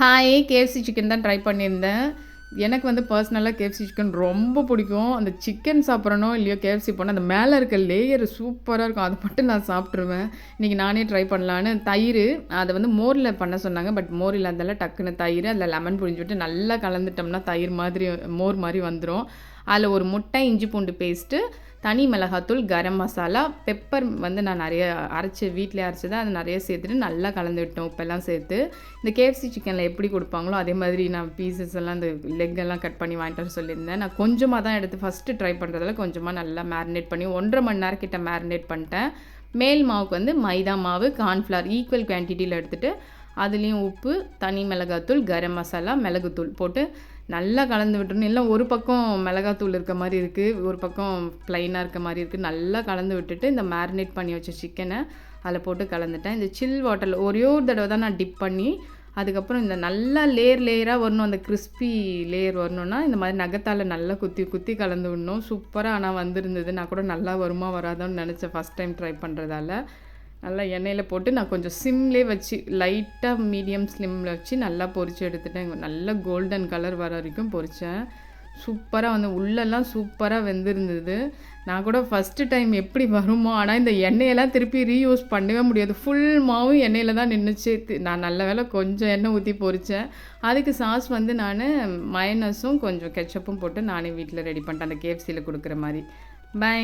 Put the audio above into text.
Hi KFC chicken தான் try பண்ணியிருந்தேன். எனக்கு வந்து பர்சனலாக கேஎஃப்சி சிக்கன் ரொம்ப பிடிக்கும். அந்த சிக்கன் சாப்பிட்றனோ இல்லையோ கேஎஃப்சி போனால் அந்த மேலே இருக்க லேயர் சூப்பராக இருக்கும். அதை மட்டும் நான் சாப்பிட்ருவேன். இன்றைக்கி நானே ட்ரை பண்ணலான்னு தயிர் அதை வந்து மோரில் பண்ண சொன்னாங்க. பட் மோர் இல்லாததால டக்குன்னு தயிர் அதில் லெமன் புழிஞ்சு விட்டு நல்லா கலந்துட்டோம்னா தயிர் மாதிரி மோர் மாதிரி வந்துடும். அதில் ஒரு முட்டை, இஞ்சி பூண்டு பேஸ்ட்டு, தனி மிளகாத்தூள், கரம் மசாலா, பெப்பர் வந்து நான் நிறைய வீட்டிலே அரைச்சதை அதை நிறைய சேர்த்துட்டு நல்லா கலந்து விட்டோம் உப்பெல்லாம் சேர்த்து. இந்த கேஎஃப்சி சிக்கனில் எப்படி கொடுப்பாங்களோ அதே மாதிரி நான் பீசஸ் எல்லாம் அந்த லெக்கெல்லாம் கட் பண்ணி வாங்கிட்டு வர சொல்லியிருந்தேன். நான் கொஞ்சமாக தான் எடுத்து ஃபஸ்ட்டு ட்ரை பண்ணுறதால கொஞ்சமாக நல்லா மேரினேட் பண்ணி 1.5 மணி நேரம் கிட்ட மேரினேட் பண்ணிட்டேன். மேல் மாவுக்கு வந்து மைதா மாவு, கார்ன்ஃப்ளவர் ஈக்குவல் குவான்டிட்டியில் எடுத்துகிட்டு அதுலேயும் உப்பு, தனி மிளகாத்தூள், கரம் மசாலா, மிளகுத்தூள் போட்டு நல்லா கலந்து விட்டுறணும். இல்லை ஒரு பக்கம் மிளகாத்தூள் இருக்க மாதிரி இருக்குது, ஒரு பக்கம் ப்ளைனாக இருக்க மாதிரி இருக்குது. நல்லா கலந்து விட்டுட்டு இந்த மேரினேட் பண்ணி வச்ச சிக்கனை அதில் போட்டு கலந்துட்டேன். இந்த சில் வாட்டரில் ஒரே ஒரு தடவை தான் நான் டிப் பண்ணி அதுக்கப்புறம் இந்த நல்லா லேயராக வரணும். அந்த கிறிஸ்பி லேயர் வரணுன்னா இந்த மாதிரி நகத்தால் நல்லா குத்தி குத்தி கலந்து விடணும். சூப்பராக ஆனால் வந்திருந்தது. நான் கூட நல்லா வருமா வராதோன்னு நினச்சேன் ஃபஸ்ட் டைம் ட்ரை பண்ணுறதால. நல்லா எண்ணெயில் போட்டு நான் கொஞ்சம் சிம்லே வச்சு லைட்டாக மீடியம் ஸ்லிம்மில் வச்சு நல்லா பொரித்து எடுத்துட்டேன். நல்லா கோல்டன் கலர் வர வரைக்கும் பொரித்தேன். சூப்பராக வந்து உள்ளெல்லாம் சூப்பராக வெந்திருந்தது. நான் கூட ஃபஸ்ட்டு டைம் எப்படி வருமோ, ஆனால் இந்த எண்ணெயெல்லாம் திருப்பி ரீயூஸ் பண்ணவே முடியாது. ஃபுல் மாவும் எண்ணெயில் தான் நின்றுச்சு. நான் நல்ல வேளை கொஞ்சம் எண்ணெய் ஊற்றி பொரித்தேன். அதுக்கு சாஸ் வந்து நான் மயனஸும் கொஞ்சம் கெச்சப்பும் போட்டு நானே வீட்டில் ரெடி பண்ணிட்டேன், அந்த கேஎஃப்சியில் கொடுக்குற மாதிரி. பை.